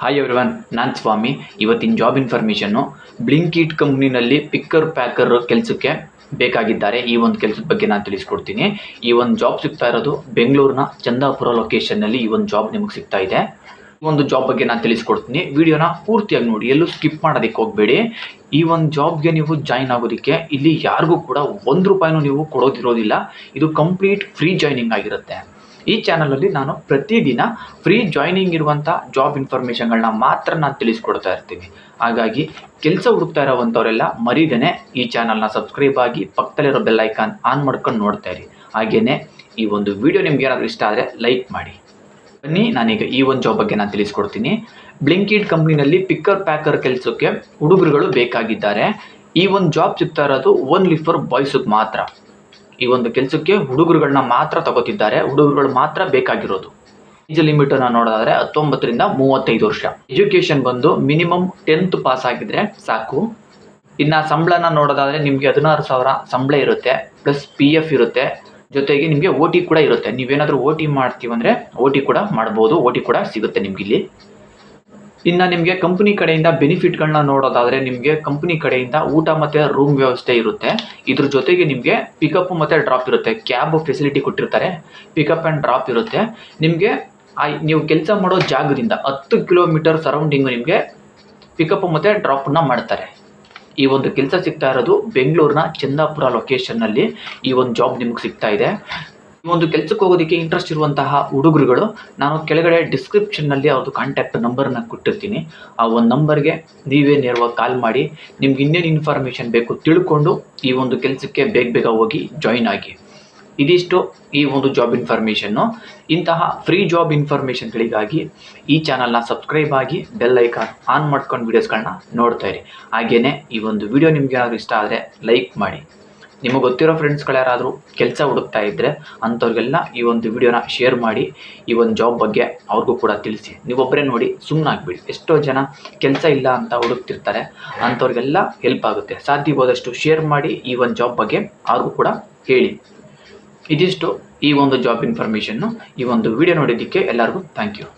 Hi everyone, ನಾನು ಸ್ವಾಮಿ. ಇವತ್ತಿನ job ಇನ್ಫಾರ್ಮೇಷನ್ನು ಬ್ಲಿಂಕಿಟ್ ಕಂಪ್ನಿನಲ್ಲಿ ಪಿಕ್ಕರ್ ಪ್ಯಾಕರ್ ಕೆಲಸಕ್ಕೆ ಬೇಕಾಗಿದ್ದಾರೆ. ಈ ಒಂದು ಕೆಲಸದ ಬಗ್ಗೆ ನಾನು ತಿಳಿಸ್ಕೊಡ್ತೀನಿ. ಈ ಒಂದು ಜಾಬ್ ಸಿಗ್ತಾ ಇರೋದು ಬೆಂಗಳೂರಿನ ಚಂದಾಪುರ ಲೊಕೇಶನ್ನಲ್ಲಿ ಈ ಒಂದು ಜಾಬ್ ನಿಮಗೆ ಸಿಗ್ತಾ ಇದೆ. ಈ ಒಂದು ಜಾಬ್ ಬಗ್ಗೆ ನಾನು ತಿಳಿಸ್ಕೊಡ್ತೀನಿ. ವಿಡಿಯೋನ ಪೂರ್ತಿಯಾಗಿ ನೋಡಿ, ಎಲ್ಲೂ ಸ್ಕಿಪ್ ಮಾಡೋದಕ್ಕೆ ಹೋಗಬೇಡಿ. ಈ ಒಂದು ಜಾಬ್ಗೆ ನೀವು ಜಾಯ್ನ್ ಆಗೋದಕ್ಕೆ ಇಲ್ಲಿ ಯಾರಿಗೂ ಕೂಡ ₹1 ನೀವು ಕೊಡೋದಿರೋದಿಲ್ಲ. ಇದು ಕಂಪ್ಲೀಟ್ ಫ್ರೀ ಜಾಯ್ನಿಂಗ್ ಆಗಿರುತ್ತೆ. ಈ ಚಾನಲಲ್ಲಿ ನಾನು ಪ್ರತಿದಿನ ಫ್ರೀ ಜಾಯ್ನಿಂಗ್ ಇರುವಂಥ ಜಾಬ್ ಇನ್ಫಾರ್ಮೇಷನ್ಗಳನ್ನ ಮಾತ್ರ ನಾನು ತಿಳಿಸ್ಕೊಡ್ತಾ ಇರ್ತೀನಿ. ಹಾಗಾಗಿ ಕೆಲಸ ಹುಡುಕ್ತಾ ಇರೋವಂಥವರೆಲ್ಲ ಮರಿದೇನೆ ಈ ಚಾನಲ್ನ ಸಬ್ಸ್ಕ್ರೈಬ್ ಆಗಿ ಪಕ್ಕದಲ್ಲಿರೋ ಬೆಲ್ ಐಕಾನ್ ಆನ್ ಮಾಡ್ಕೊಂಡು ನೋಡ್ತಾ ಇರಿ. ಹಾಗೆಯೇ ಈ ಒಂದು ವಿಡಿಯೋ ನಿಮ್ಗೆ ಏನಾದರೂ ಇಷ್ಟ ಆದರೆ ಲೈಕ್ ಮಾಡಿ. ಬನ್ನಿ, ನಾನೀಗ ಈ ಒಂದು ಜಾಬ್ ಬಗ್ಗೆ ನಾನು ತಿಳಿಸ್ಕೊಡ್ತೀನಿ. ಬ್ಲಿಂಕಿಟ್ ಕಂಪ್ನಿನಲ್ಲಿ ಪಿಕ್ಕರ್ ಪ್ಯಾಕರ್ ಕೆಲಸಕ್ಕೆ ಹುಡುಗರುಗಳು ಬೇಕಾಗಿದ್ದಾರೆ. ಈ ಒಂದು ಜಾಬ್ ಸಿಗ್ತಾ ಇರೋದು ಓನ್ಲಿ ಫಾರ್ ಬಾಯ್ಸ್ಗೆ ಮಾತ್ರ. ಈ ಒಂದು ಕೆಲಸಕ್ಕೆ ಹುಡುಗರುಗಳನ್ನ ಮಾತ್ರ ತಗೋತಿದ್ದಾರೆ. ಹುಡುಗರುಗಳು ಮಾತ್ರ ಬೇಕಾಗಿರೋದು. ಏಜ್ ಲಿಮಿಟನ್ನು ನೋಡೋದಾದರೆ 19 ರಿಂದ 35 ವರ್ಷ. ಎಜುಕೇಷನ್ ಬಂದು ಮಿನಿಮಮ್ 10th ಪಾಸ್ ಆಗಿದ್ರೆ ಸಾಕು. ಇನ್ನು ಸಂಬಳನ ನೋಡೋದಾದರೆ ನಿಮಗೆ 16,000 ಸಂಬಳ ಇರುತ್ತೆ, ಪ್ಲಸ್ PF ಇರುತ್ತೆ, ಜೊತೆಗೆ ನಿಮಗೆ OT ಕೂಡ ಇರುತ್ತೆ. ನೀವೇನಾದರೂ OT ಮಾಡ್ತೀವಂದರೆ OT ಕೂಡ ಮಾಡ್ಬೋದು, OT ಕೂಡ ಸಿಗುತ್ತೆ ನಿಮಗಿಲ್ಲಿ. ಇನ್ನು ನಿಮಗೆ ಕಂಪ್ನಿ ಕಡೆಯಿಂದ ಬೆನಿಫಿಟ್ಗಳನ್ನ ನೋಡೋದಾದರೆ ನಿಮಗೆ ಕಂಪ್ನಿ ಕಡೆಯಿಂದ ಊಟ ಮತ್ತು ರೂಮ್ ವ್ಯವಸ್ಥೆ ಇರುತ್ತೆ. ಇದ್ರ ಜೊತೆಗೆ ನಿಮಗೆ ಪಿಕಪ್ ಮತ್ತು ಡ್ರಾಪ್ ಇರುತ್ತೆ. ಕ್ಯಾಬ್ ಫೆಸಿಲಿಟಿ ಕೊಟ್ಟಿರ್ತಾರೆ, ಪಿಕಪ್ ಆ್ಯಂಡ್ ಡ್ರಾಪ್ ಇರುತ್ತೆ. ನಿಮಗೆ ನೀವು ಕೆಲಸ ಮಾಡೋ ಜಾಗದಿಂದ 10 ಕಿಲೋಮೀಟರ್ ಸರೌಂಡಿಂಗು ನಿಮಗೆ ಪಿಕಪ್ ಮತ್ತು ಡ್ರಾಪನ್ನು ಮಾಡ್ತಾರೆ. ಈ ಒಂದು ಕೆಲಸ ಸಿಗ್ತಾ ಇರೋದು ಬೆಂಗಳೂರಿನ ಚಂದಾಪುರ ಲೊಕೇಶನ್ನಲ್ಲಿ ಈ ಒಂದು ಜಾಬ್ ನಿಮಗೆ ಸಿಗ್ತಾ ಇದೆ. ಈ ಒಂದು ಕೆಲಸಕ್ಕೆ ಹೋಗೋದಕ್ಕೆ ಇಂಟ್ರೆಸ್ಟ್ ಇರುವಂತಹ ಹುಡುಗರುಗಳು, ನಾನು ಕೆಳಗಡೆ ಡಿಸ್ಕ್ರಿಪ್ಷನ್ನಲ್ಲಿ ಅವ್ರದ್ದು ಕಾಂಟ್ಯಾಕ್ಟ್ ನಂಬರನ್ನು ಕೊಟ್ಟಿರ್ತೀನಿ. ಆ ಒಂದು ನಂಬರ್ಗೆ ನೀವೇ ನೇರವಾಗಿ ಕಾಲ್ ಮಾಡಿ ನಿಮ್ಗೆ ಇನ್ನೇನು ಇನ್ಫಾರ್ಮೇಷನ್ ಬೇಕು ತಿಳ್ಕೊಂಡು ಈ ಒಂದು ಕೆಲಸಕ್ಕೆ ಬೇಗ ಹೋಗಿ ಜಾಯಿನ್ ಆಗಿ. ಇದಿಷ್ಟು ಈ ಒಂದು ಜಾಬ್ ಇನ್ಫಾರ್ಮೇಷನ್ನು. ಇಂತಹ ಫ್ರೀ ಜಾಬ್ ಇನ್ಫಾರ್ಮೇಷನ್ಗಳಿಗಾಗಿ ಈ ಚಾನಲ್ನ ಸಬ್ಸ್ಕ್ರೈಬ್ ಆಗಿ ಬೆಲ್ ಐಕಾನ್ ಆನ್ ಮಾಡ್ಕೊಂಡು ವೀಡಿಯೋಸ್ಗಳನ್ನ ನೋಡ್ತಾ ಇರಿ. ಹಾಗೆಯೇ ಈ ಒಂದು ವಿಡಿಯೋ ನಿಮ್ಗೆ ಏನಾದರೂ ಇಷ್ಟ ಆದರೆ ಲೈಕ್ ಮಾಡಿ. ನಿಮಗೆ ಗೊತ್ತಿರೋ ಫ್ರೆಂಡ್ಸ್ಗಳು ಯಾರಾದರೂ ಕೆಲಸ ಹುಡುಕ್ತಾ ಇದ್ದರೆ ಅಂಥವ್ರಿಗೆಲ್ಲ ಈ ಒಂದು ವಿಡಿಯೋನ ಶೇರ್ ಮಾಡಿ. ಈ ಒಂದು ಜಾಬ್ ಬಗ್ಗೆ ಅವ್ರಿಗೂ ಕೂಡ ತಿಳಿಸಿ. ನೀವೊಬ್ಬರೇ ನೋಡಿ ಸುಮ್ಮನಾಗ್ಬಿಡಿ. ಎಷ್ಟೋ ಜನ ಕೆಲಸ ಇಲ್ಲ ಅಂತ ಹುಡುಕ್ತಿರ್ತಾರೆ, ಅಂಥವ್ರಿಗೆಲ್ಲ ಹೆಲ್ಪ್ ಆಗುತ್ತೆ. ಸಾಧ್ಯವಾದಷ್ಟು ಶೇರ್ ಮಾಡಿ ಈ ಒಂದು ಜಾಬ್ ಬಗ್ಗೆ ಅವ್ರಿಗೂ ಕೂಡ ಹೇಳಿ. ಇದಿಷ್ಟು ಈ ಒಂದು ಜಾಬ್ ಇನ್ಫಾರ್ಮೇಷನ್ನು. ಈ ಒಂದು ವಿಡಿಯೋ ನೋಡಿದ್ದಕ್ಕೆ ಎಲ್ಲರಿಗೂ ಥ್ಯಾಂಕ್ ಯು.